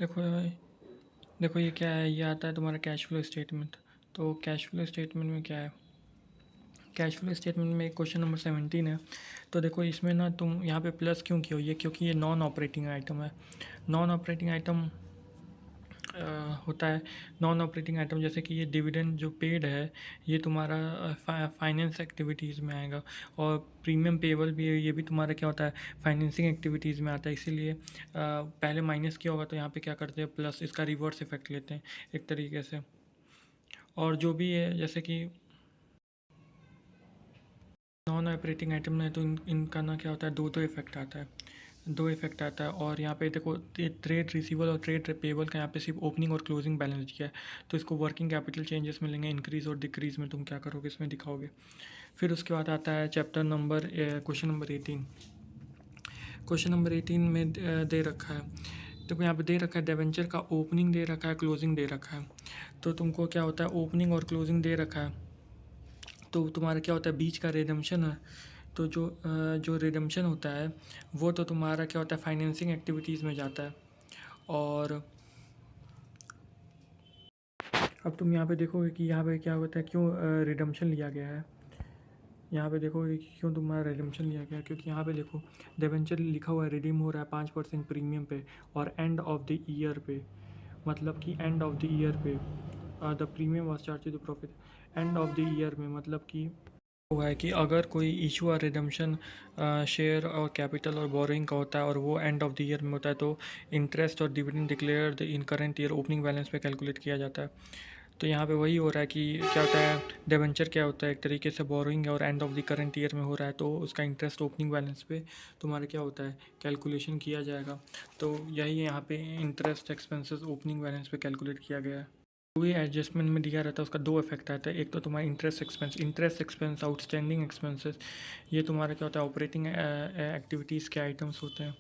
देखो देखो ये क्या है, ये आता है तुम्हारा कैश फ्लो स्टेटमेंट। तो कैश फ्लो स्टेटमेंट में क्या है, कैश फ्लो स्टेटमेंट में क्वेश्चन नंबर 17 है। तो देखो इसमें ना तुम यहाँ पे प्लस क्यों किया हो, ये क्योंकि ये नॉन ऑपरेटिंग आइटम है। नॉन ऑपरेटिंग आइटम होता है। नॉन ऑपरेटिंग आइटम जैसे कि ये डिविडेंड जो पेड है, ये तुम्हारा फाइनेंस एक्टिविटीज़ में आएगा। और प्रीमियम पेबल भी है, ये भी तुम्हारा क्या होता है, फाइनेंसिंग एक्टिविटीज़ में आता है। इसीलिए पहले माइनस किया होगा तो यहाँ पे क्या करते हैं, प्लस इसका रिवर्स इफेक्ट लेते हैं एक तरीके से। और जो भी है जैसे कि नॉन ऑपरेटिंग आइटम में तो इनका ना क्या होता है, दो दो इफेक्ट आता है, दो इफेक्ट आता है। और यहाँ पे देखो ट्रेड रिसीवेबल और ट्रेड पेबल का यहाँ पे सिर्फ ओपनिंग और क्लोजिंग बैलेंस दिया है। तो इसको वर्किंग कैपिटल चेंजेस मिलेंगे, इंक्रीज और डिक्रीज में तुम क्या करोगे, इसमें दिखाओगे। फिर उसके बाद आता है chapter number question number 18। Question number 18 में दे रखा है, देखो यहाँ पे दे रखा है डिबेंचर का ओपनिंग दे रखा है, क्लोजिंग दे रखा है। तो तुमको क्या होता है, ओपनिंग और क्लोजिंग दे रखा है तो तुम्हारा क्या होता है, बीच का रिडम्पशन है। तो जो रिडम्पशन होता है वो तो तुम्हारा क्या होता है, फाइनेंसिंग एक्टिविटीज़ में जाता है। और अब तुम यहाँ पे देखोगे कि यहाँ पे क्या होता है, क्यों रिडम्पशन लिया गया है। यहाँ पे देखोगे कि क्यों तुम्हारा रिडम्पशन लिया गया है, क्योंकि यहाँ पे देखो डिबेंचर लिखा हुआ है, रिडीम हो रहा है 5% प्रीमियम पे और एंड ऑफ द ईयर पे। मतलब कि एंड ऑफ द ईयर पे the premium was charge to the profit. End of the year में मतलब कि हुआ है कि अगर कोई इशू और रिडम्पशन शेयर और कैपिटल और बोरोइंग का होता है और वो एंड ऑफ द ईयर में होता है, तो इंटरेस्ट और dividend declare in current year opening balance पे कैलकुलेट किया जाता है। तो यहाँ पे वही हो रहा है कि क्या होता है, डिबेंचर क्या होता है, एक तरीके से बोरोइंग है और and of the current year में हो रहा है, तो उसका इंटरेस्ट ओपनिंग बैलेंस पे तुम्हारा क्या होता है, कैलकुलेशन किया जाएगा। तो यही यहाँ पे इंटरेस्ट एक्सपेंसेस ओपनिंग बैलेंस पे कैलकुलेट किया गया है। कोई एडजस्टमेंट में दिया रहता है उसका दो इफेक्ट आता है, एक तो तुम्हारा इंटरेस्ट एक्सपेंस आउटस्टैंडिंग एक्सपेंसेस, ये तुम्हारा क्या होता है, ऑपरेटिंग एक्टिविटीज़ के आइटम्स होते हैं।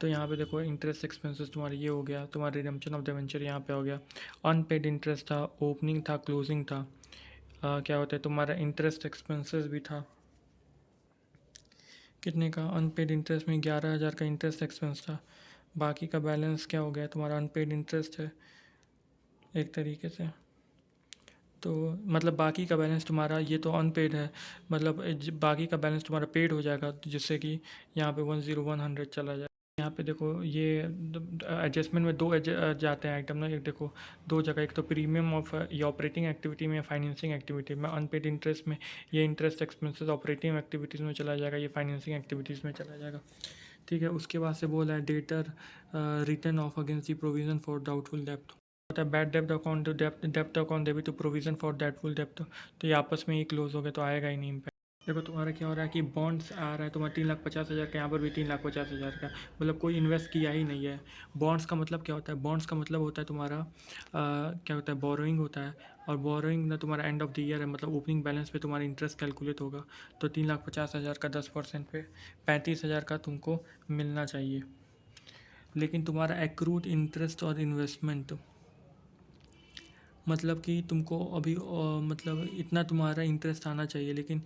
तो यहाँ पे देखो इंटरेस्ट एक्सपेंसेस तुम्हारा ये हो गया, तुम्हारा रिडम्पशन ऑफ डिबेंचर यहाँ पे हो गया। अनपेड इंटरेस्ट था, ओपनिंग था, क्लोजिंग था। क्या होता है, तुम्हारा इंटरेस्ट एक्सपेंसेस भी था, कितने का, अनपेड इंटरेस्ट में 11,000 का इंटरेस्ट एक्सपेंस था। बाकी का बैलेंस क्या हो गया, तुम्हारा अनपेड इंटरेस्ट है एक तरीके से। तो मतलब बाकी का बैलेंस तुम्हारा, ये तो अनपेड है, मतलब बाकी का बैलेंस तुम्हारा पेड हो जाएगा, तो जिससे कि यहाँ पे 10100 चला जाए। यहाँ पे देखो ये एडजस्टमेंट में दो जाते हैं आइटम ना, एक देखो दो जगह, एक तो प्रीमियम ऑफ ये ऑपरेटिंग एक्टिविटी में, फाइनेंसिंग एक्टिविटी में, अनपेड इंटरेस्ट में। ये इंटरेस्ट एक्सपेंसेस ऑपरेटिंग एक्टिविटीज़ में चला जाएगा, ये फाइनेंसिंग एक्टिविटीज़ में चला जाएगा। ठीक है, उसके बाद से बोला है debtor return of against the provision for doubtful depth. होता है bad dept account to dept, dept account debit to provision for डेटफुल डेप्ट। तो ये आपस में ही क्लोज हो गए तो आएगा ही नहीं इम्पैक्ट। देखो तुम्हारा क्या हो रहा है कि बॉन्ड्स आ रहा है तुम्हारा 3,50,000 का, यहाँ पर भी 3,50,000 का, मतलब कोई इन्वेस्ट किया ही नहीं है। बॉन्ड्स का मतलब क्या होता है, बॉन्ड्स का मतलब होता है तुम्हारा क्या होता है, बोरोइंग होता है। और बोरोइंग ना तुम्हारा एंड ऑफ द ईयर है, मतलब ओपनिंग बैलेंस पे तुम्हारा इंटरेस्ट कैलकुलेट होगा। तो 3,50,000 का 10% पे 35,000 का तुमको मिलना चाहिए। लेकिन तुम्हारा एक्रूड इंटरेस्ट और इन्वेस्टमेंट, मतलब कि तुमको अभी मतलब इतना तुम्हारा इंटरेस्ट आना चाहिए, लेकिन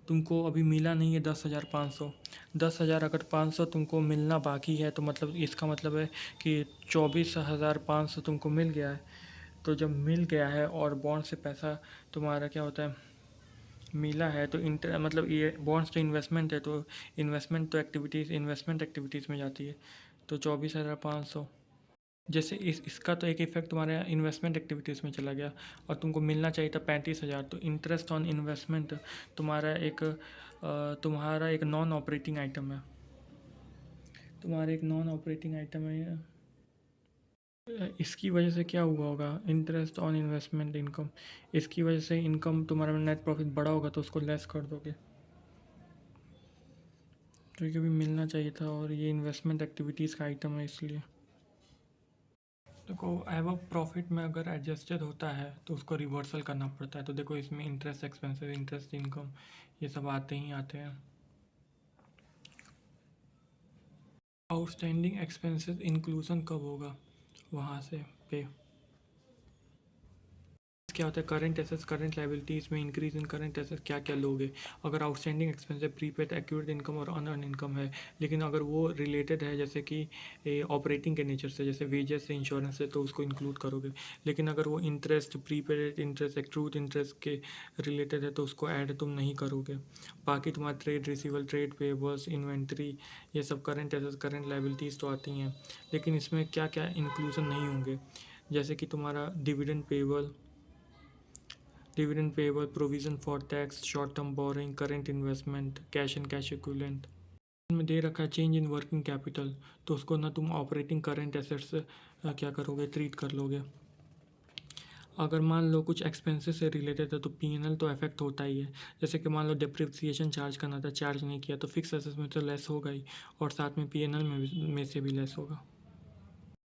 तुमको अभी मिला नहीं है 10,500। 10,000 अगर 500 तुमको मिलना बाकी है, तो मतलब इसका मतलब है कि 24,500 तुमको मिल गया है। तो जब मिल गया है और बॉन्ड से पैसा तुम्हारा क्या होता है, मिला है, तो इंटर मतलब ये बॉन्ड्स तो इन्वेस्टमेंट है, तो इन्वेस्टमेंट एक्टिविटीज़ में जाती है। तो 24,500, जैसे इसका तो एक इफेक्ट तुम्हारे इन्वेस्टमेंट एक्टिविटीज़ में चला गया और तुमको मिलना चाहिए था 35,000। तो इंटरेस्ट ऑन इन्वेस्टमेंट तुम्हारा एक नॉन ऑपरेटिंग आइटम है, तुम्हारा एक नॉन ऑपरेटिंग आइटम है। इसकी वजह से क्या हुआ होगा, इंटरेस्ट ऑन इन्वेस्टमेंट इनकम, इसकी वजह से इनकम तुम्हारा नेट प्रॉफिट बड़ा होगा तो उसको लेस कर दोगे। तो ये भी मिलना चाहिए था, और ये इन्वेस्टमेंट एक्टिविटीज़ का आइटम है इसलिए। देखो एवब प्रॉफिट में अगर एडजस्टेड होता है तो उसको रिवर्सल करना पड़ता है। तो देखो इसमें इंटरेस्ट एक्सपेंसेस, इंटरेस्ट इनकम, ये सब आते ही आते हैं। आउटस्टैंडिंग एक्सपेंसेस इंक्लूजन कब होगा, वहाँ से पे क्या होता है करंट एसेट्स करंट लायबिलिटीज़ में इंक्रीज इन करंट एसेट्स क्या क्या लोगे अगर आउटस्टैंडिंग एक्सपेंस है प्रीपेड एक्यूरेट इनकम और अनअर्न इनकम है लेकिन अगर वो रिलेटेड है जैसे कि ऑपरेटिंग के नेचर से जैसे वेजेस से इंश्योरेंस से तो उसको इंक्लूड करोगे लेकिन अगर वो interest prepaid interest accrued interest के रिलेटेड है तो उसको ऐड तुम नहीं करोगे बाकी तुम्हारा ट्रेड रिसीवल ट्रेड पेबल्स इन्वेंट्री ये सब करंट एसेट्स करंट लायबिलिटीज़ तो आती हैं लेकिन इसमें क्या क्या इंक्लूजन नहीं होंगे जैसे कि तुम्हारा dividend payable provision for tax short term borrowing current investment cash and cash equivalent में दे रखा है चेंज इन वर्किंग कैपिटल तो उसको ना तुम ऑपरेटिंग करंट एसेट्स से क्या करोगे ट्रीट कर लोगे अगर मान लो कुछ एक्सपेंसेस से रिलेटेड है तो पीएनएल तो अफेक्ट होता ही है जैसे कि मान लो डिप्रिसिएशन चार्ज करना था चार्ज नहीं किया तो फिक्स एसेट्स में तो लेस होगा ही और साथ में पीएनएल में से भी लेस होगा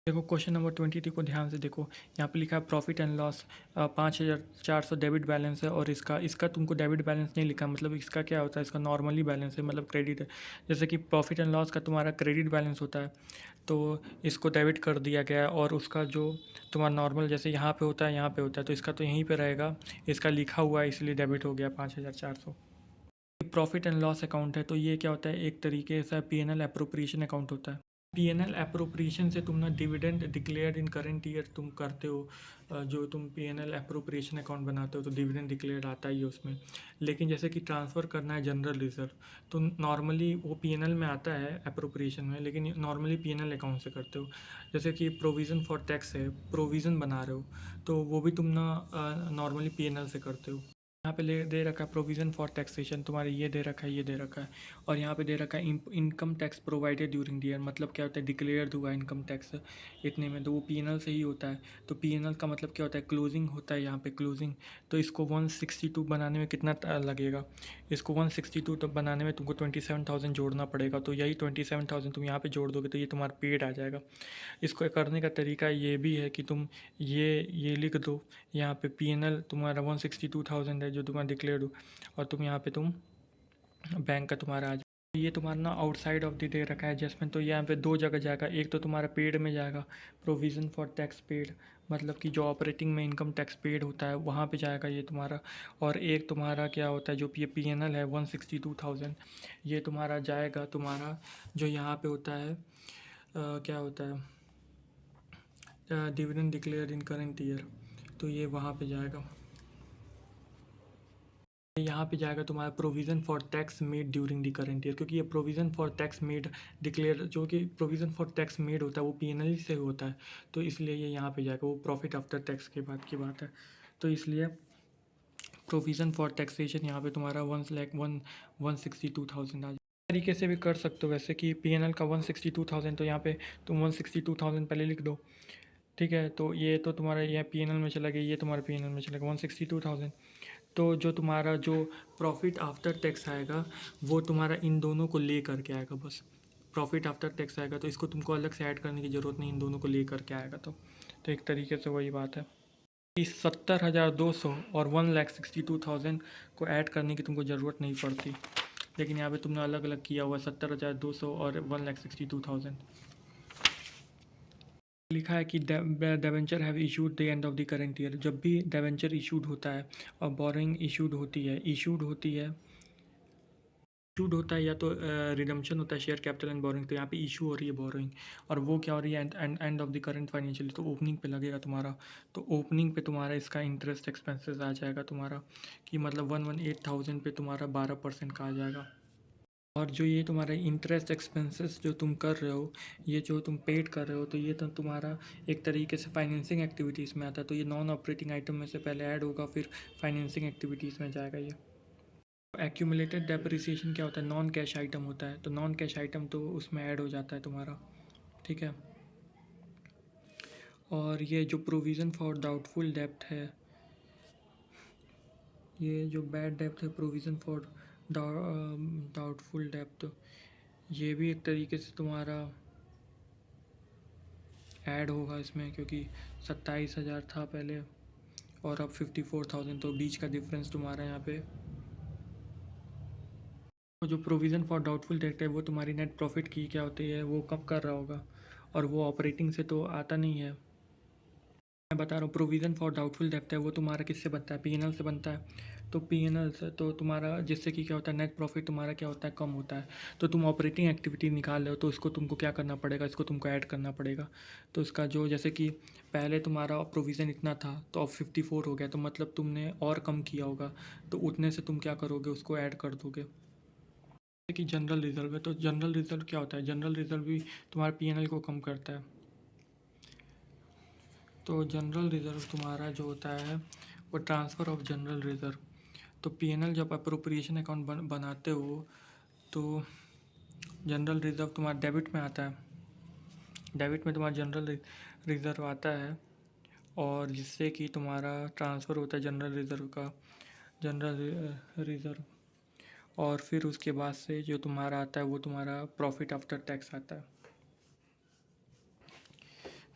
देखो क्वेश्चन नंबर 23 को ध्यान से देखो यहाँ पे लिखा है profit and loss 5,400 debit balance है और इसका इसका तुमको डेबिट बैलेंस नहीं लिखा मतलब इसका क्या होता है इसका नॉर्मली बैलेंस है मतलब क्रेडिट है जैसे कि प्रॉफिट एंड लॉस का तुम्हारा क्रेडिट बैलेंस होता है तो इसको डेबिट कर दिया गया है और उसका जो तुम्हारा नॉर्मल जैसे यहाँ पे होता है यहाँ पे होता है तो इसका तो यहीं पे रहेगा इसका लिखा हुआ है इसलिए डेबिट हो गया 5,400 प्रॉफिट एंड लॉस अकाउंट है तो ये क्या होता है एक तरीके से पीएनएल एप्रोप्रिएशन अकाउंट होता है पीएनएल एप्रोप्रिएशन से तुम ना dividend declare in current year तुम करते हो जो तुम पीएनएल एप्रोप्रिएशन अकाउंट बनाते हो तो डिविडेंड डिक्लेयर आता ही है उसमें लेकिन जैसे कि ट्रांसफ़र करना है जनरल रिजर्व तो नॉर्मली वो पीएनएल में आता है एप्रोप्रिएशन में लेकिन नॉर्मली पीएनएल अकाउंट से करते हो जैसे कि प्रोविज़न फॉर टैक्स है प्रोविज़न बना रहे हो तो वो भी तुम ना नॉर्मली पीएनएल से करते हो यहाँ पे दे रखा है प्रोविज़न फॉर टैक्सेशन तुम्हारे ये दे रखा है ये दे रखा है और यहाँ पे दे रखा है income tax provided during the year मतलब क्या होता है डिक्लेयर हुआ इनकम टैक्स इतने में तो वो पीएनएल से ही होता है तो पीएनएल का मतलब क्या होता है क्लोजिंग होता है यहाँ पे क्लोजिंग तो इसको 162 बनाने में कितना लगेगा इसको 162 तो बनाने में तुमको 27,000 जोड़ना पड़ेगा तो यही 27,000 तुम यहाँ पे जोड़ दोगे तो ये तुम्हारा पेड आ जाएगा इसको करने का तरीका ये भी है कि तुम ये लिख दो यहाँ पे पीएनएल तुम्हारा 162,000 है जो तुम्हारा डिक्लेयर हो और तुम यहाँ पे तुम बैंक का तुम्हारा आ जाए ये तुम्हारा ना आउटसाइड ऑफ द डे रखा है एडजस्टमेंट तो यहाँ पे दो जगह जाएगा एक तो तुम्हारा पेड में जाएगा प्रोविज़न फॉर टैक्स पेड मतलब कि जो ऑपरेटिंग में इनकम टैक्स पेड होता है वहाँ पे जाएगा ये तुम्हारा और एक तुम्हारा क्या होता है जो पीएनएल है 162,000 ये तुम्हारा जाएगा तुम्हारा जो यहाँ पे होता है क्या होता है dividend declare in current year तो ये वहाँ पे जाएगा यहाँ पे जाएगा तुम्हारा provision for tax made during the current year क्योंकि ये provision for tax made declare जो कि प्रोविज़न फॉर टैक्स मेड होता है वो पीएनएल से होता है तो इसलिए ये यहाँ पे जाएगा वो प्रॉफिट आफ्टर टैक्स के बाद की बात है तो इसलिए प्रोविज़न फॉर टैक्सेशन यहाँ पे तुम्हारा 1,62,000 आ जाए तरीके से भी कर सकते हो वैसे कि पीएनएल का 162,000 तो यहाँ पे तुम 162,000 पहले लिख दो ठीक है तो ये तो तुम्हारा ये पीएनएल में चला गया ये तुम्हारा पीएनएल में चला गया 162,000 तो जो तुम्हारा जो प्रॉफिट आफ्टर टैक्स आएगा वो तुम्हारा इन दोनों को ले करके आएगा बस प्रॉफिट आफ्टर टैक्स आएगा तो इसको तुमको अलग से ऐड करने की ज़रूरत नहीं इन दोनों को ले करके आएगा तो एक तरीके से वही बात है इस 70,200 और 1,62,000 को ऐड करने की तुमको ज़रूरत नहीं पड़ती लेकिन यहाँ पे तुमने अलग अलग किया हुआ 70,200 और 1,62,000 लिखा है कि debenture have issued the end of the current year जब भी डेवेंचर इशूड होता है और बोरिंग इशूड होती है इशूड या तो रिडम्पशन होता है शेयर कैपिटल एंड बोरिंग तो यहाँ पे इशू हो रही है बोरिंग और वो क्या हो रही है end of the current financial तो ओपनिंग पे लगेगा तुम्हारा तो ओपनिंग पे तुम्हारा इसका इंटरेस्ट एक्सपेंसेस आ जाएगा तुम्हारा कि मतलब 118,000 पे तुम्हारा 12% का आ जाएगा और जो ये तुम्हारा इंटरेस्ट एक्सपेंसेस जो तुम कर रहे हो ये जो तुम पेड कर रहे हो तो ये तो तुम्हारा एक तरीके से फाइनेंसिंग एक्टिविटीज़ में आता है तो ये नॉन ऑपरेटिंग आइटम में से पहले ऐड होगा फिर फाइनेंसिंग एक्टिविटीज़ में जाएगा ये एक्यूमुलेटेड डेप्रिसिएशन क्या होता है नॉन कैश आइटम होता है तो नॉन कैश आइटम तो उसमें ऐड हो जाता है तुम्हारा ठीक है और ये जो प्रोविज़न फॉर डाउटफुल डेप्ट है ये जो बैड डेप्ट है प्रोविज़न फॉर डाउटफुल डेप्ट ये भी एक तरीके से तुम्हारा ऐड होगा इसमें क्योंकि 27,000 था पहले और अब 54,000 तो बीच का डिफरेंस तुम्हारा यहाँ पे तो जो प्रोविज़न फॉर डाउटफुल डेट है वो तुम्हारी नेट प्रॉफिट की क्या होती है वो कब कर रहा होगा और वो ऑपरेटिंग से तो आता नहीं है मैं बता रहा हूँ प्रोविज़न फॉर डाउटफुल डेब्ट है वो तुम्हारा किससे बनता है, पीएनएल से बनता है। तो पीएनएल से तो तुम्हारा जिससे कि क्या होता है नेट प्रॉफिट तुम्हारा क्या होता है, कम होता है। तो तुम ऑपरेटिंग एक्टिविटी निकाल रहे हो तो इसको तुमको क्या करना पड़ेगा, इसको तुमको ऐड करना पड़ेगा। तो इसका जो जैसे कि पहले तुम्हारा प्रोविज़न इतना था तो अब 54 हो गया, तो मतलब तुमने और कम किया होगा, तो उतने से तुम क्या करोगे, उसको ऐड कर दोगे। जैसे कि जनरल रिजर्व है, तो जनरल रिजर्व क्या होता है, जनरल रिजर्व भी तुम्हारे पीएनएल को कम करता है। तो जनरल रिज़र्व तुम्हारा जो होता है वो ट्रांसफ़र ऑफ जनरल रिज़र्व। तो पीएनएल जब अप्रोप्रिएशन अकाउंट बनाते हो तो जनरल रिज़र्व तुम्हारा डेबिट में आता है, डेबिट में तुम्हारा जनरल रिज़र्व आता है, और जिससे कि तुम्हारा ट्रांसफ़र होता है जनरल रिज़र्व का, जनरल रिज़र्व। और फिर उसके बाद से जो तुम्हारा आता है वो तुम्हारा प्रॉफिट आफ्टर टैक्स आता है।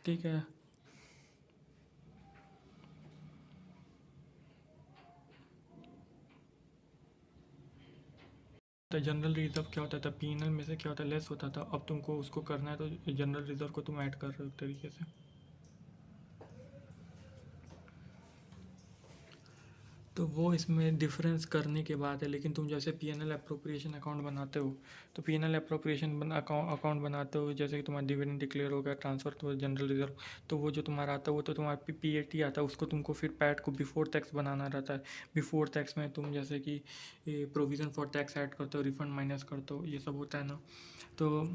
ठीक है। तो जनरल रिजर्व क्या होता था, पीएनएल में से क्या होता है, लेस होता था। अब तुमको उसको करना है तो जनरल रिजर्व को तुम ऐड कर रहे हो एक तरीके से। तो वो इसमें डिफरेंस करने के बाद है, लेकिन तुम जैसे पीएनएल अप्रोप्रिएशन अकाउंट बनाते हो, तो पीएनएल अप्रोप्रिएशन अकाउंट बनाते हो, जैसे कि तुम्हारा डिविडेंड डिक्लेयर हो गया, ट्रांसफर तो जनरल रिजर्व, तो वो जो तुम्हारा आता है वो तो तुम्हारा पीएटी आता है, उसको तुमको फिर पैट को बिफोर टैक्स बनाना रहता है। बिफोर टैक्स में तुम जैसे कि प्रोविज़न फॉर टैक्स ऐड करते हो, रिफंड माइनस करते हो, ये सब होता है ना। तो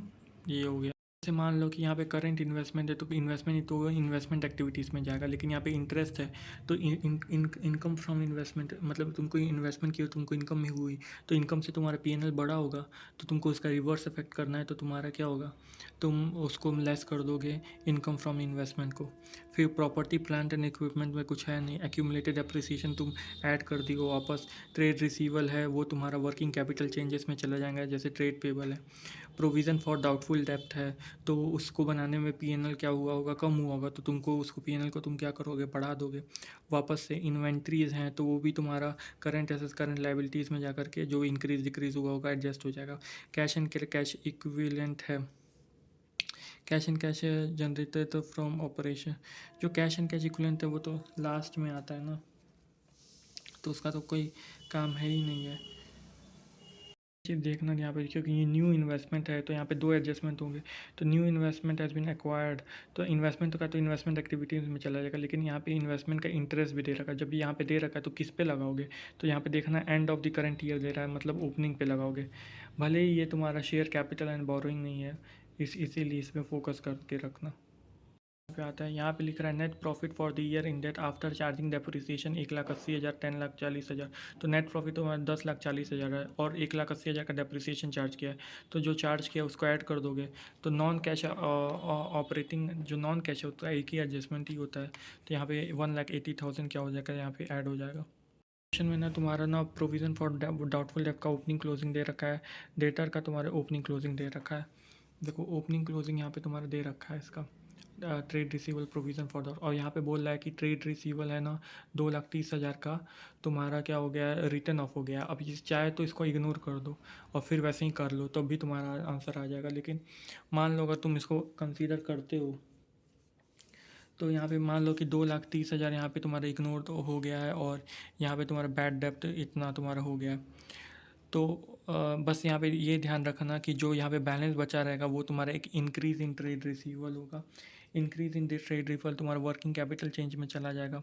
ये हो गया। जैसे मान लो कि यहाँ पे करंट इन्वेस्टमेंट है, तो इन्वेस्टमेंट तो इन्वेस्टमेंट एक्टिविटीज़ में जाएगा, लेकिन यहाँ पे इंटरेस्ट है तो इनकम फ्रॉम इन्वेस्टमेंट, मतलब तुमको इन्वेस्टमेंट की तुमको इनकम ही हुई, तो इनकम से तुम्हारा पीएनएल बड़ा होगा, तो तुमको उसका रिवर्स इफेक्ट करना है, तो तुम्हारा क्या होगा, तुम उसको लेस कर दोगे इनकम फ्रॉम इन्वेस्टमेंट को। फिर प्रॉपर्टी प्लांट एंड इक्विपमेंट में कुछ है नहीं, एक्यूमुलेटेड एप्रिसिएशन तुम ऐड कर दी हो वापस। ट्रेड रिसीवल है वो तुम्हारा वर्किंग कैपिटल चेंजेस में चला जाएगा, जैसे ट्रेड पेबल है। प्रोविज़न फॉर डाउटफुल डेब्ट है, तो उसको बनाने में पीएनएल क्या हुआ होगा, कम हुआ होगा, तो तुमको उसको पीएनएल को तुम क्या करोगे, बढ़ा दोगे वापस से। इन्वेंट्रीज़ हैं तो वो भी तुम्हारा करंट एसेट्स करंट लाइबिलिटीज़ में जाकर के जो इंक्रीज डिक्रीज हुआ होगा एडजस्ट हो जाएगा। कैश एंड कैश इक्विवेलेंट है, कैश एंड कैश जनरेटेड तो फ्रॉम ऑपरेशन, जो कैश एंड कैश इक्विवेलेंट है वो तो लास्ट में आता है ना, तो उसका तो कोई काम है ही नहीं है। चीज़ देखना यहाँ पे, क्योंकि ये न्यू इन्वेस्टमेंट है तो यहाँ पे दो एडजस्टमेंट होंगे। तो new investment has been acquired, तो इन्वेस्टमेंट का तो इन्वेस्टमेंट एक्टिविटीज़ में चला जाएगा, लेकिन यहाँ पे इन्वेस्टमेंट का इंटरेस्ट भी दे रखा है। जब यहाँ पे दे रखा है तो किस पे लगाओगे, तो यहाँ पे देखना end of the current year दे रहा है, मतलब ओपनिंग पे लगाओगे। भले ही ये तुम्हारा शेयर कैपिटल एंड बोरोइंग नहीं है, इसीलिए इसमें फोकस करके रखना। पे आता है, यहाँ पे लिख रहा है net profit for the year ended after charging depreciation 1,80,000 10,40,000। तो नेट प्रॉफिट तो हमारा 10,40,000 है, और 1,80,000 का डेप्रिसिएशन चार्ज किया है, तो जो चार्ज किया उसको ऐड कर दोगे। तो नॉन कैश ऑपरेटिंग जो नॉन कैश है उसका एक ही एडजस्टमेंट ही होता है, तो यहाँ पे 1,80,000 क्या हो जाएगा, यहाँ पे ऐड हो जाएगा। में ना तुम्हारा ना प्रोविज़न फॉर डाउटफुल डेब्ट का ओपनिंग क्लोजिंग दे रखा है, डेटर का तुम्हारा ओपनिंग क्लोजिंग दे रखा है। देखो ओपनिंग क्लोजिंग यहाँ पे तुम्हारा दे रखा है इसका, ट्रेड रिसीवल प्रोविज़न फॉर द, और यहाँ पे बोल रहा है कि ट्रेड रिसीवल है ना 2,30,000 का तुम्हारा क्या हो गया है, रिटर्न ऑफ हो गया। अब ये चाहे तो इसको इग्नोर कर दो और फिर वैसे ही कर लो, तब भी तुम्हारा आंसर आ जाएगा। लेकिन मान लो अगर तुम इसको कंसीडर करते हो, तो यहाँ पे मान लो कि 2,30,000 यहाँ पे तुम्हारा इग्नोर तो हो गया है, और यहाँ पे तुम्हारा बैड डेप्ट इतना तुम्हारा हो गया है। तो बस यहाँ पे ये ध्यान रखना कि जो यहाँ पे बैलेंस बचा रहेगा वो तुम्हारा एक इंक्रीज़ इन ट्रेड रिसीवल होगा। इंक्रीज़ इन ट्रेड रिसीवल तुम्हारा वर्किंग कैपिटल चेंज में चला जाएगा,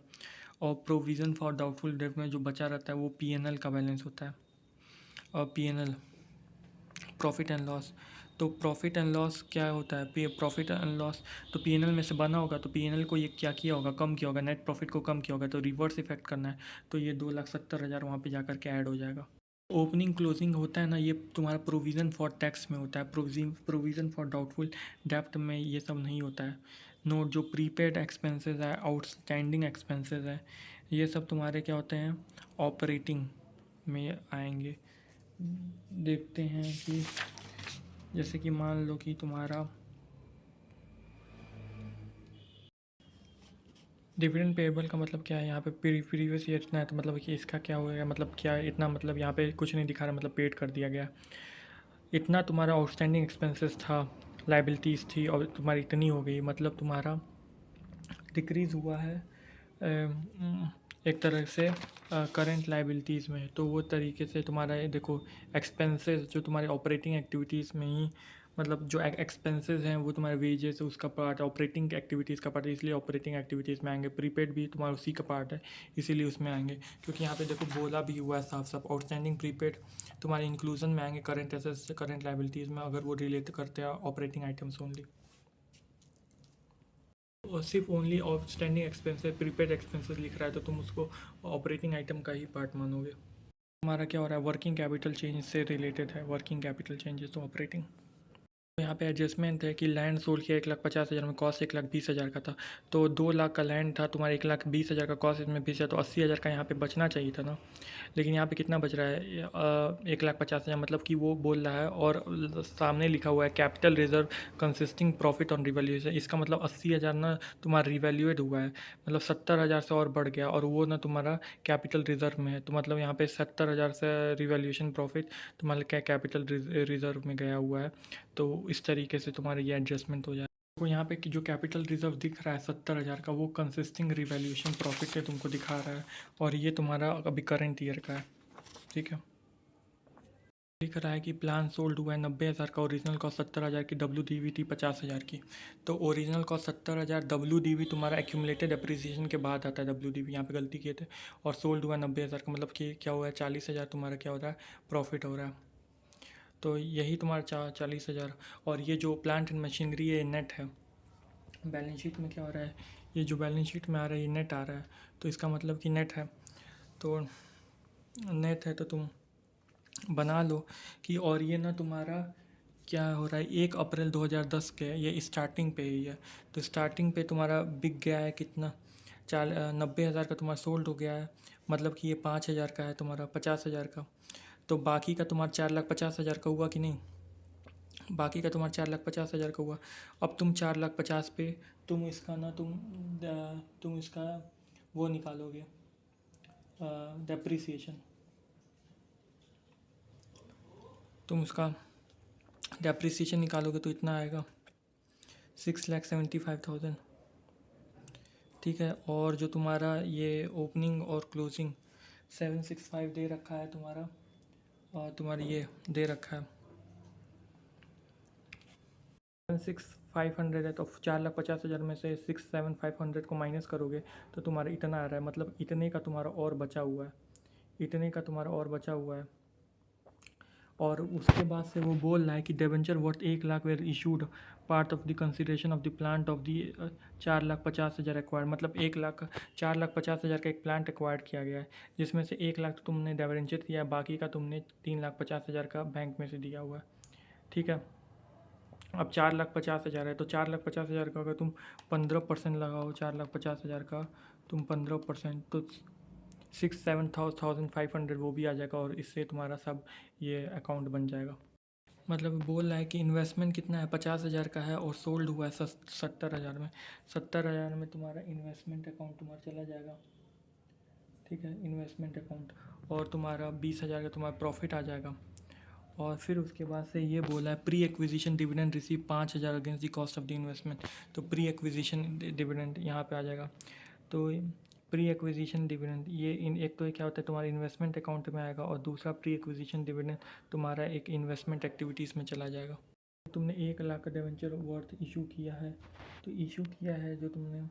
और प्रोविज़न फॉर डाउटफुल डेब्ट में जो बचा रहता है वो पीएनएल का बैलेंस होता है, और पीएनएल प्रॉफिट एंड लॉस। तो प्रॉफिट एंड लॉस क्या होता है, प्रॉफिट एंड लॉस तो पीएनएल में से बना होगा, तो पीएनएल को ये क्या किया होगा, कम किया होगा, नेट प्रॉफिट को कम किया होगा, तो रिवर्स इफेक्ट करना है, तो ये 2,70,000 वहाँ पे जाकर के ऐड हो जाएगा। ओपनिंग क्लोजिंग होता है ना, ये तुम्हारा प्रोविज़न फॉर टैक्स में होता है, प्रोविज़न फॉर डाउटफुल डेप्ट में ये सब नहीं होता है। नोट जो प्रीपेड एक्सपेंसेस है, आउटस्टैंडिंग एक्सपेंसेस है, ये सब तुम्हारे क्या होते हैं, ऑपरेटिंग में आएंगे। देखते हैं कि जैसे कि मान लो कि तुम्हारा डिविडेंड पेएबल का मतलब क्या है, यहाँ पे प्रीवियस ईयर इतना है, तो मतलब कि इसका क्या होगा, मतलब क्या इतना, मतलब यहाँ पे कुछ नहीं दिखा रहा, मतलब पेड कर दिया गया। इतना तुम्हारा आउटस्टैंडिंग एक्सपेंसेस था, लाइबिलिटीज़ थी, और तुम्हारी इतनी हो गई, मतलब तुम्हारा डिक्रीज़ हुआ है एक तरह से करंट लाइबिलिटीज़ में, तो वो तरीके से तुम्हारा ये देखो एक्सपेंसेस जो तुम्हारे ऑपरेटिंग एक्टिविटीज़ में ही, मतलब जो एक्सपेंसेस हैं वो तुम्हारे वेजेस उसका पार्ट, ऑपरेटिंग एक्टिविटीज़ का पार्ट है, इसलिए ऑपरेटिंग एक्टिविटीज़ में आएंगे। प्रीपेड भी तुम्हारा उसी का पार्ट है, इसीलिए उसमें आएंगे। क्योंकि यहाँ पे देखो बोला भी हुआ है साफ साफ, आउटस्टैंडिंग प्रीपेड तुम्हारे इंक्लूजन में आएंगे करंट एसेट्स से करंट लाइबिलिटीज़ में, अगर वो रिलेट करते हैं ऑपरेटिंग आइटम्स ओनली। और सिर्फ only outstanding expenses prepaid expenses लिख रहा है तो तुम उसको ऑपरेटिंग आइटम का ही पार्ट मानोगे। हमारा क्या हो रहा है, वर्किंग कैपिटल चेंज से रिलेटेड है, वर्किंग कैपिटल चेंजेस तो ऑपरेटिंग। तो यहाँ पे एडजस्टमेंट है कि लैंड सोल्ड किया 1,50,000 में, कॉस्ट 1,20,000 का था, तो 2 लाख का लैंड था, तुम्हारा 1,20,000 का कॉस्ट इसमें बीस है, तो 80,000 का यहाँ पे बचना चाहिए था ना। लेकिन यहाँ पे कितना बच रहा है, 1,50,000, मतलब कि वो बोल रहा है और सामने लिखा हुआ है capital reserve consisting profit on revaluation, इसका मतलब 80,000 ना तुम्हारा रिवैल्यूएट हुआ है, मतलब 70,000 से और बढ़ गया, और वो ना तुम्हारा कैपिटल रिजर्व में है, तो मतलब यहाँ पे 70,000 से रिवैल्यूएशन प्रॉफिट तुम्हारे क्या कैपिटल रिजर्व में गया हुआ है। तो इस तरीके से तुम्हारा ये एडजस्टमेंट हो जाए। तो यहाँ पे जो कैपिटल रिजर्व दिख रहा है 70,000 का, वो कंसिस्टिंग रिवैल्यूएशन प्रॉफिट से तुमको दिखा रहा है, और ये तुम्हारा अभी करंट ईयर का है। ठीक है, दिख रहा है कि प्लान सोल्ड हुआ है 90,000 का, ओरिजिनल कॉस्ट 70,000 की, WDV थी 50,000 की। तो ओरिजिनल कॉस्ट 70,000, WDV तुम्हारा एक्यूमुलेटेड अप्रिसिएशन के बाद आता है, WDV यहाँ पे गलती किए थे, और सोल्ड हुआ है 90,000 का, मतलब कि क्या हुआ है 40,000 तुम्हारा क्या हो रहा है, प्रॉफिट हो रहा है। तो यही तुम्हारा 40,000। और ये जो प्लांट एंड मशीनरी है नेट है, बैलेंस शीट में क्या हो रहा है, ये जो बैलेंस शीट में आ रहा है ये नेट आ रहा है, तो इसका मतलब कि नेट है, तो नेट है तो तुम बना लो कि, और ये ना तुम्हारा क्या हो रहा है, 1 अप्रैल 2010 के ये स्टार्टिंग पे ही है, तो स्टार्टिंग पे तुम्हारा बिक गया है कितना, 90,000 का तुम्हारा सोल्ड हो गया है, मतलब कि ये 5,000 का है तुम्हारा, 50,000 का, तो बाकी का तुम्हारा 4,50,000 का हुआ कि नहीं, बाकी का तुम्हारा 4,50,000 का हुआ। अब तुम 4,50,000 पे तुम इसका ना तुम इसका वो निकालोगे, डेप्रिसिएशन, तुम उसका डेप्रिसिएशन निकालोगे तो इतना आएगा 6,75,000। ठीक है, और जो तुम्हारा ये ओपनिंग और क्लोजिंग 765 दे रखा है तुम्हारा, और तुम्हारी ये दे रखा है 7,6500 है, तो 4,50,000 में से 6,7500 को माइनस करोगे तो तुम्हारा इतना आ रहा है, मतलब इतने का तुम्हारा और बचा हुआ है, इतने का तुम्हारा और बचा हुआ है। और उसके बाद से वो बोल रहा है कि debenture worth 1 lakh were issued part of the consideration of the plant of the 4,50,000 acquired, मतलब 1 लाख 4,50,000 का एक प्लांट एक्वायर्ड किया गया है, जिसमें से 1 लाख तो तुमने डिबेंचर दिया है, बाकी का तुमने 3,50,000 का बैंक में से दिया हुआ है। ठीक है, अब 4,50,000 है, तो 4,50,000 का अगर तुम 15% लगाओ, 4,50,000 का तुम 15%, तो 6,7,500 वो भी आ जाएगा, और इससे तुम्हारा सब ये अकाउंट बन जाएगा। मतलब बोल रहा है कि इन्वेस्टमेंट कितना है, 50,000 का है, और सोल्ड हुआ है 70,000 में, 70,000 में तुम्हारा इन्वेस्टमेंट अकाउंट तुम्हारा चला जाएगा। ठीक है, इन्वेस्टमेंट अकाउंट, और तुम्हारा 20,000 का तुम्हारा प्रॉफिट आ जाएगा। और फिर उसके बाद से ये बोला है pre acquisition dividend receive 5,000 against the cost of the investment, तो प्री एक्विजिशन डिविडेंड यहाँ पे आ जाएगा। तो प्री एक्विजिशन डिविडेंड ये इन एक तो क्या होता है तुम्हारे इन्वेस्टमेंट अकाउंट में आएगा, और दूसरा प्री एक्विजिशन डिविडेंड तुम्हारा एक इन्वेस्टमेंट एक्टिविटीज़ में चला जाएगा। तुमने 1 लाख का डिवेंचर वर्थ इशू किया है, तो इशू किया है जो तुमने,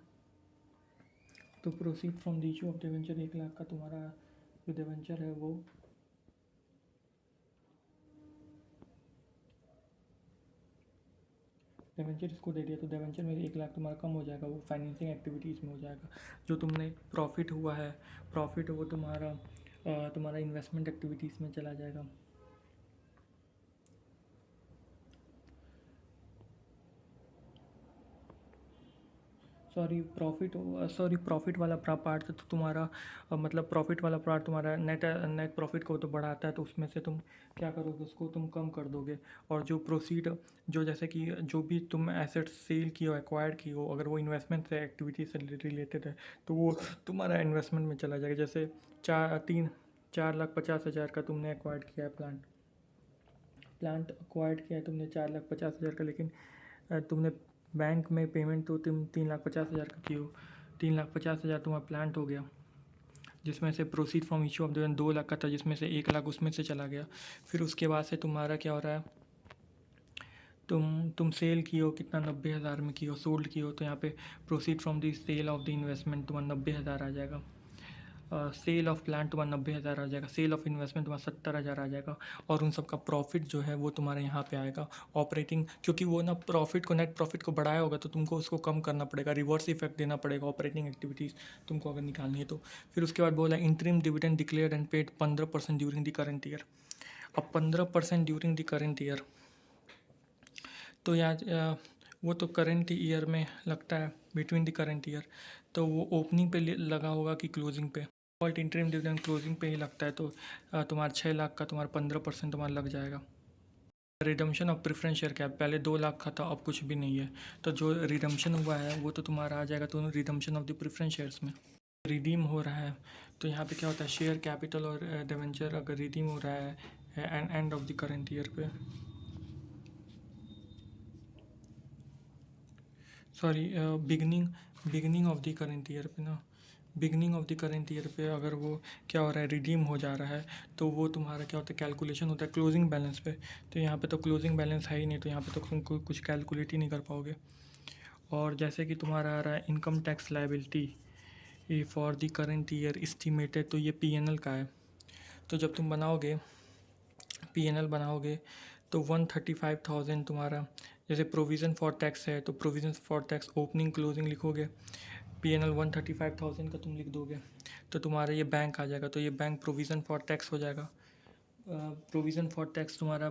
तो proceed from the issue of debenture 1 lakh का तुम्हारा जो डिवेंचर है वो डिवेंचर इसको दे दिया, तो डिवेंचर में 1 लाख तुम्हारा कम हो जाएगा, वो फाइनेंसिंग एक्टिविटीज़ में हो जाएगा। जो तुमने प्रॉफिट हुआ है, प्रॉफिट वो तुम्हारा इन्वेस्टमेंट एक्टिविटीज़ में चला जाएगा। प्रॉफिट वाला पार्ट तो तुम्हारा मतलब प्रॉफिट वाला पार्ट तुम्हारा नेट नेट प्रॉफिट को तो बढ़ाता है, तो उसमें से तुम क्या करोगे, उसको तुम कम कर दोगे। और जो प्रोसीड जो जैसे कि जो भी तुम एसेट्स सेल की हो, एक्वायर्ड की हो, अगर वो इन्वेस्टमेंट से एक्टिविटी से रिलेटेड है तो वो तुम्हारा इन्वेस्टमेंट में चला जाएगा। जैसे 4,50,000 का तुमने एक्वायर्ड किया है प्लांट एक्वायर्ड किया है तुमने 4,50,000 का, लेकिन तुमने बैंक में पेमेंट तो तुम 3,50,000 का की हो, 3,50,000 तुम्हारा प्लांट हो गया, जिसमें से proceed from issue of dividend 2 lakh का था, जिसमें से 1 लाख उसमें से चला गया। फिर उसके बाद से तुम्हारा क्या हो रहा है, तुम सेल की हो कितना, 90,000 में की हो, सोल्ड की हो, तो यहाँ पे proceed from the sale of the investment तुम्हारा 90,000 आ जाएगा। सेल ऑफ प्लांट तुम्हारा 90,000 आ जाएगा, सेल ऑफ इन्वेस्टमेंट तुम्हारा 70,000 आ जाएगा, और उन सब का प्रॉफिट जो है वो तुम्हारे यहाँ पे आएगा ऑपरेटिंग, क्योंकि वो ना प्रॉफिट को, नेट प्रॉफिट को बढ़ाया होगा तो तुमको उसको कम करना पड़ेगा, रिवर्स इफेक्ट देना पड़ेगा ऑपरेटिंग एक्टिविटीज़ तुमको अगर निकालनी है तो। फिर उसके बाद बोला interim dividend declared and paid 15% during the current year. अब 15% ड्यूरिंग द करंट ईयर, तो यार वो तो करंट ईयर में लगता है, बिटवीन द करंट ईयर, तो वो ओपनिंग पे लगा होगा कि क्लोजिंग पे। डिफॉल्ट इंटरिम डिविडेंड क्लोजिंग पे ही लगता है, तो तुम्हारा 6 लाख का तुम्हारा 15% तुम्हारा लग जाएगा। Redemption of preference share cap, पहले 2 लाख का था, अब कुछ भी नहीं है, तो जो रिडम्शन हुआ है वो तो तुम्हारा आ जाएगा, तो redemption of the preference shares में रिडीम हो रहा है, तो यहाँ पे क्या होता है, शेयर कैपिटल और डिवेंचर अगर रिडीम हो रहा है end of the current year पे, sorry beginning of the current year पे ना, beginning of the current year पे अगर वो क्या हो रहा है, रिडीम हो जा रहा है, तो वो तुम्हारा क्या होता है, कैलकुलेशन होता है क्लोजिंग बैलेंस पे। तो यहाँ पे तो क्लोजिंग बैलेंस है ही नहीं, तो यहाँ पे तो तुम कुछ कैलकुलेट ही नहीं कर पाओगे। और जैसे कि तुम्हारा आ रहा है income tax liability for the current year estimated, तो ये पीएनएल का है। तो जब तुम बनाओगे पीएनएल बनाओगे तो 135,000 तुम्हारा, जैसे प्रोविज़न फॉर टैक्स है तो provision for tax opening closing लिखोगे, पीएनएल 135,000 का तुम लिख दोगे, तो तुम्हारा ये बैंक आ जाएगा, तो ये बैंक प्रोविज़न फॉर टैक्स हो जाएगा। प्रोविज़न फॉर टैक्स तुम्हारा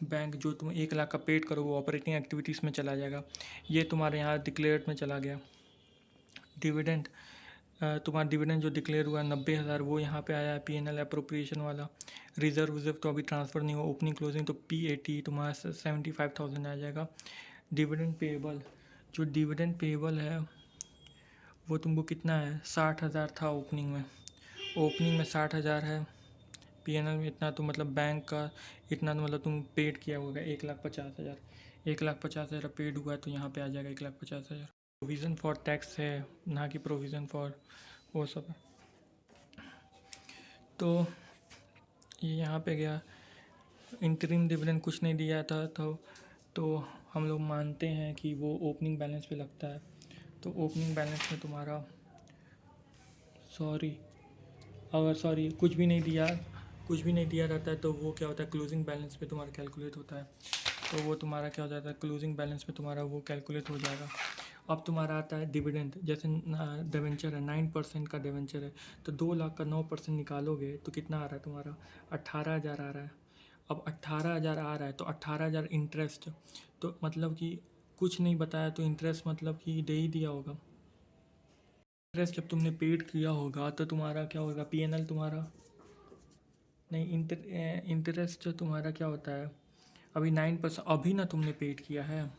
बैंक जो तुम 1 लाख का पेड करो वो ऑपरेटिंग एक्टिविटीज़ में चला जाएगा, ये तुम्हारे यहाँ डिक्लेयर्ड में चला गया। डिविडेंड, तुम्हारा डिविडेंड जो डिक्लेयर हुआ 90,000 वो यहाँ पे आया है, पीएनएल अप्रोप्रिएशन वाला। रिजर्व तो अभी ट्रांसफ़र नहीं हुआ, ओपनिंग क्लोजिंग तो पीएटी तुम्हारा 75,000 आ जाएगा। डिविडेंड पेएबल, जो डिविडेंड पेएबल है वो तुमको कितना है, 60,000 था ओपनिंग में 60,000 है, पीएनएल में इतना, तो मतलब बैंक का इतना, तो मतलब तुम पेड किया होगा 1,50,000, 1,50,000 पेड हुआ है, तो यहाँ पे आ जाएगा 1,50,000। प्रोविज़न फॉर टैक्स है ना कि प्रोविज़न फॉर वो सब है, तो ये यहाँ पे गया। इंटरिम डिविडेंड कुछ नहीं दिया था तो हम लोग मानते हैं कि वो ओपनिंग बैलेंस पे लगता है, तो ओपनिंग बैलेंस में तुम्हारा सॉरी कुछ भी नहीं दिया रहता है, तो वो क्या होता है, क्लोजिंग बैलेंस पे तुम्हारा कैलकुलेट होता है, तो वो तुम्हारा क्या हो जाता है, क्लोजिंग बैलेंस पे तुम्हारा वो कैलकुलेट हो जाएगा। अब तुम्हारा आता है डिविडेंड, जैसे डिवेंचर है 9% का डिवेंचर है, तो 2 लाख का 9% निकालोगे तो कितना आ रहा है तुम्हारा, 18,000 आ रहा है। अब 18,000 आ रहा है तो 18,000 इंटरेस्ट, तो मतलब कि कुछ नहीं बताया तो इंटरेस्ट मतलब कि दे ही दिया होगा। इंटरेस्ट जब तुमने पेड किया होगा तो तुम्हारा क्या होगा, पीएनएल तुम्हारा नहीं, इंटरेस्ट तुम्हारा क्या होता है, अभी 9% अभी ना तुमने पेड किया है,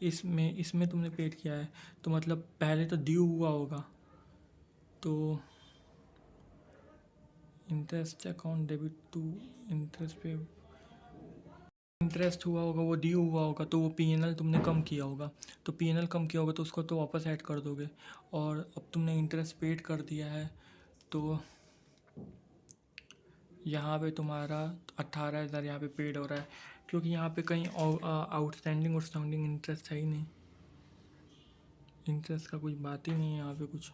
इसमें तुमने पेड किया है, तो मतलब पहले तो ड्यू हुआ होगा, तो interest account debit to interest पे इंटरेस्ट हुआ होगा, वो ड्यू हुआ होगा, तो वो पीएनएल तुमने कम किया होगा, तो पीएनएल कम किया होगा तो उसको तो वापस ऐड कर दोगे, और अब तुमने इंटरेस्ट पेड कर दिया है, तो यहाँ पे तुम्हारा 18,000 यहाँ पे पेड हो रहा है, क्योंकि यहाँ पे कहीं आउटस्टैंडिंग इंटरेस्ट है ही नहीं, इंटरेस्ट का कुछ बात ही नहीं है यहाँ पे कुछ।